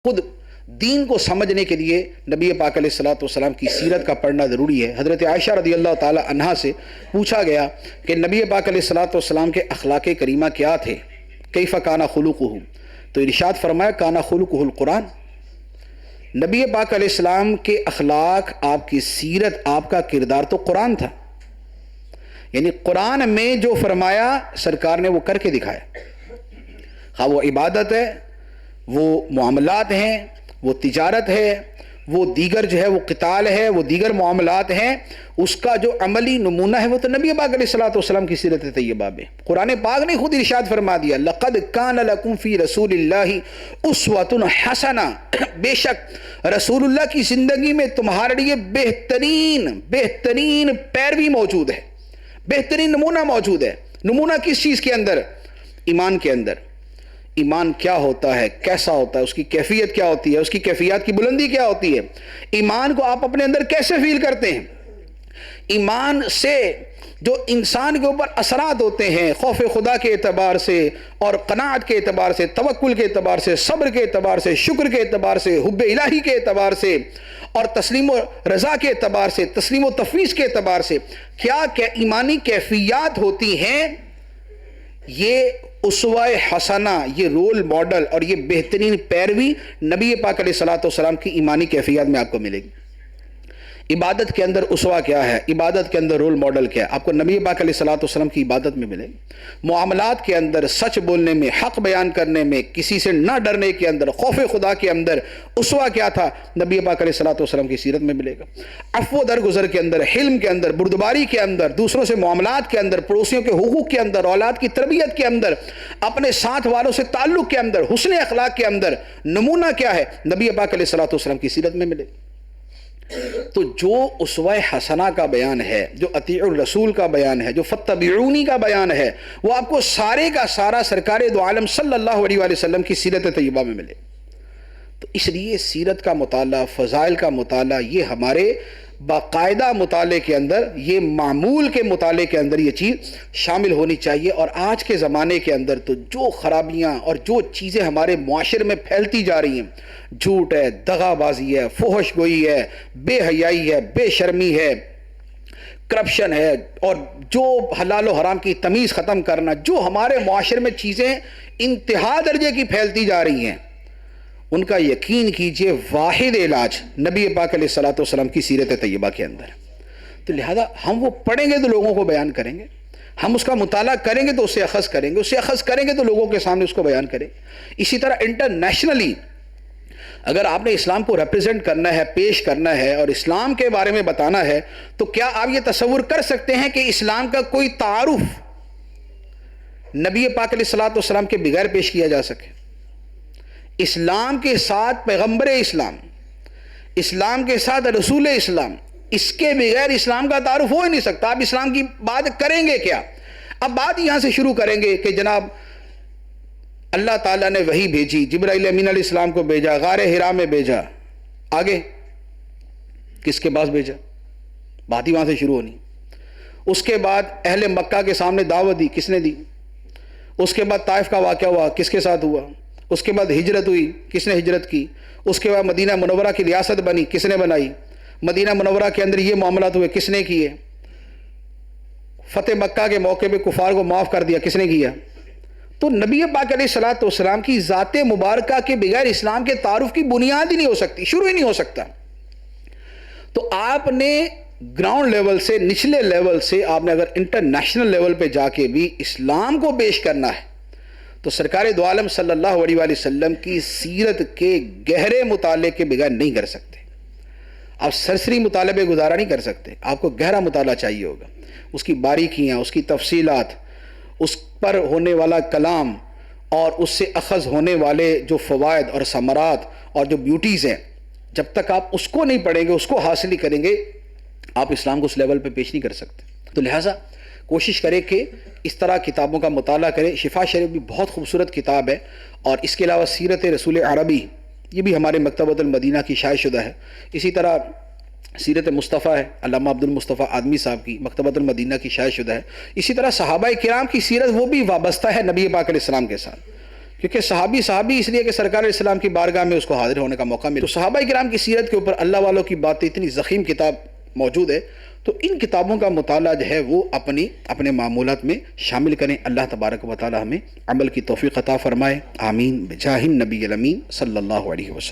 خود دین کو سمجھنے کے لیے نبی پاک علیہ الصلوۃ والسلام کی سیرت کا پڑھنا ضروری ہے۔ حضرت عائشہ رضی اللہ تعالی عنہا سے پوچھا گیا کہ نبی پاک علیہ الصلوۃ والسلام کے اخلاق کریمہ کیا تھے، کیف کان خلقہ، تو ارشاد فرمایا کان خلقہ القرآن۔ نبی پاک علیہ السلام کے اخلاق، آپ کی سیرت، آپ کا کردار تو قرآن تھا، یعنی قرآن میں جو فرمایا سرکار نے وہ کر کے دکھایا، خواہ وہ عبادت ہے، وہ معاملات ہیں، وہ تجارت ہے، وہ دیگر جو ہے وہ قتال ہے، وہ دیگر معاملات ہیں، اس کا جو عملی نمونہ ہے وہ تو نبی پاک علیہ الصلوۃ والسلام کی سیرت طیبہ میں۔ قرآن پاک نے خود ارشاد فرما دیا لقد کان لکم فی رسول اللہ اسوۃ حسنہ، بے شک رسول اللہ کی زندگی میں تمہارے لیے بہترین پیروی موجود ہے، بہترین نمونہ موجود ہے۔ نمونہ کس چیز کے اندر؟ ایمان کے اندر۔ ایمان کیا ہوتا ہے، کیسا ہوتا ہے، اس کی کیفیت کیا ہوتی ہے، اس کی کیفیات کی بلندی کیا ہوتی ہے، ایمان کو آپ اپنے اندر کیسے فیل کرتے ہیں، ایمان سے جو انسان کے اوپر اثرات ہوتے ہیں خوف خدا کے اعتبار سے اور قناعت کے اعتبار سے، توکل کے اعتبار سے، صبر کے اعتبار سے، شکر کے اعتبار سے، حب الہی کے اعتبار سے اور تسلیم و رضا کے اعتبار سے، تسلیم و تفویض کے اعتبار سے کیا ایمانی کیفیات ہوتی ہیں، یہ اسوہ حسنہ، یہ رول ماڈل اور یہ بہترین پیروی نبی پاک علیہ الصلوۃ والسلام کی ایمانی کیفیات میں آپ کو ملے گی۔ عبادت کے اندر اسوہ کیا ہے، عبادت کے اندر رول ماڈل کیا ہے، آپ کو نبی پاک علیہ الصلوۃ والسلام کی عبادت میں ملے گی۔ معاملات کے اندر سچ بولنے میں، حق بیان کرنے میں، کسی سے نہ ڈرنے کے اندر، خوف خدا کے اندر اسوہ کیا تھا، نبی پاک علیہ الصلوۃ والسلام کی سیرت میں ملے گا۔ عفو درگزر کے اندر، حلم کے اندر، بردباری کے اندر، دوسروں سے معاملات کے اندر، پڑوسیوں کے حقوق کے اندر، اولاد کی تربیت کے اندر، اپنے ساتھ والوں سے تعلق کے اندر، حسن اخلاق کے اندر نمونہ کیا ہے، نبی پاک علیہ الصلوۃ والسلام کی سیرت میں ملے گا۔ تو جو اسوہ حسنہ کا بیان ہے، جو اطیع الرسول کا بیان ہے، جو فتبعونی کا بیان ہے، وہ آپ کو سارے کا سارا سرکار دو عالم صلی اللہ علیہ وآلہ وسلم کی سیرت طیبہ میں ملے۔ تو اس لیے سیرت کا مطالعہ، فضائل کا مطالعہ، یہ ہمارے باقاعدہ مطالعے کے اندر، یہ معمول کے مطالعے کے اندر یہ چیز شامل ہونی چاہیے۔ اور آج کے زمانے کے اندر تو جو خرابیاں اور جو چیزیں ہمارے معاشرے میں پھیلتی جا رہی ہیں، جھوٹ ہے، دغا بازی ہے، فحش گوئی ہے، بے حیائی ہے، بے شرمی ہے، کرپشن ہے، اور جو حلال و حرام کی تمیز ختم کرنا، جو ہمارے معاشرے میں چیزیں انتہا درجے کی پھیلتی جا رہی ہیں، ان کا یقین کیجئے واحد علاج نبی پاک علیہ الصلوۃ والسلام کی سیرت طیبہ کے اندر ہے۔ تو لہذا ہم وہ پڑھیں گے تو لوگوں کو بیان کریں گے، ہم اس کا مطالعہ کریں گے تو اسے اخذ کریں گے، اسے اخذ کریں گے تو لوگوں کے سامنے اس کو بیان کریں گے۔ اسی طرح انٹرنیشنلی اگر آپ نے اسلام کو ریپرزینٹ کرنا ہے، پیش کرنا ہے اور اسلام کے بارے میں بتانا ہے، تو کیا آپ یہ تصور کر سکتے ہیں کہ اسلام کا کوئی تعارف نبی پاک علیہ الصلوۃ والسلام کے بغیر پیش کیا جا سکے؟ اسلام کے ساتھ پیغمبر اسلام، اسلام کے ساتھ رسول اسلام، اس کے بغیر اسلام کا تعارف ہو ہی نہیں سکتا۔ آپ اسلام کی بات کریں گے کیا؟ اب بات یہاں سے شروع کریں گے کہ جناب اللہ تعالیٰ نے وحی بھیجی، جبرائیل امین علیہ السلام کو بھیجا، غار حرا میں بھیجا، آگے کس کے پاس بھیجا؟ بات ہی وہاں سے شروع ہونی۔ اس کے بعد اہل مکہ کے سامنے دعوت دی، کس نے دی؟ اس کے بعد طائف کا واقعہ ہوا، کس کے ساتھ ہوا؟ اس کے بعد ہجرت ہوئی، کس نے ہجرت کی؟ اس کے بعد مدینہ منورہ کی ریاست بنی، کس نے بنائی؟ مدینہ منورہ کے اندر یہ معاملات ہوئے، کس نے کیے؟ فتح مکہ کے موقع پہ کفار کو معاف کر دیا، کس نے کیا؟ تو نبی پاک علیہ الصلوۃ والسلام کی ذات مبارکہ کے بغیر اسلام کے تعارف کی بنیاد ہی نہیں ہو سکتی، شروع ہی نہیں ہو سکتا۔ تو آپ نے گراؤنڈ لیول سے، نچلے لیول سے آپ نے اگر انٹرنیشنل لیول پہ جا کے بھی اسلام کو پیش کرنا ہے تو سرکار دو عالم صلی اللہ علیہ وآلہ وسلم کی سیرت کے گہرے مطالعے کے بغیر نہیں کر سکتے۔ آپ سرسری مطالعے گزارا نہیں کر سکتے، آپ کو گہرا مطالعہ چاہیے ہوگا، اس کی باریکیاں، اس کی تفصیلات، اس پر ہونے والا کلام اور اس سے اخذ ہونے والے جو فوائد اور ثمرات اور جو بیوٹیز ہیں، جب تک آپ اس کو نہیں پڑھیں گے، اس کو حاصل نہیں کریں گے، آپ اسلام کو اس لیول پہ پیش نہیں کر سکتے۔ تو لہٰذا کوشش کریں کہ اس طرح کتابوں کا مطالعہ کریں۔ شفا شریف بھی بہت خوبصورت کتاب ہے، اور اس کے علاوہ سیرت رسول عربی یہ بھی ہمارے مکتبۃ المدینہ کی شائع شدہ ہے۔ اسی طرح سیرت مصطفیٰ ہے، علامہ عبد المصطفیٰ آدمی صاحب کی، مکتبۃ المدینہ کی شائع شدہ ہے۔ اسی طرح صحابہ کرام کی سیرت وہ بھی وابستہ ہے نبی پاک علیہ السلام کے ساتھ، کیونکہ صحابی اس لیے کہ سرکار اسلام کی بارگاہ میں اس کو حاضر ہونے کا موقع ملا. تو صحابہ کرام کی سیرت کے اوپر اللہ والوں کی باتیں اتنی ضخیم کتاب موجود ہے. تو ان کتابوں کا مطالعہ جو ہے وہ اپنے معمولات میں شامل کریں. اللہ تبارک و تعالی ہمیں عمل کی توفیق عطا فرمائے. آمین بجاہ النبی الامین صلی اللہ علیہ وسلم.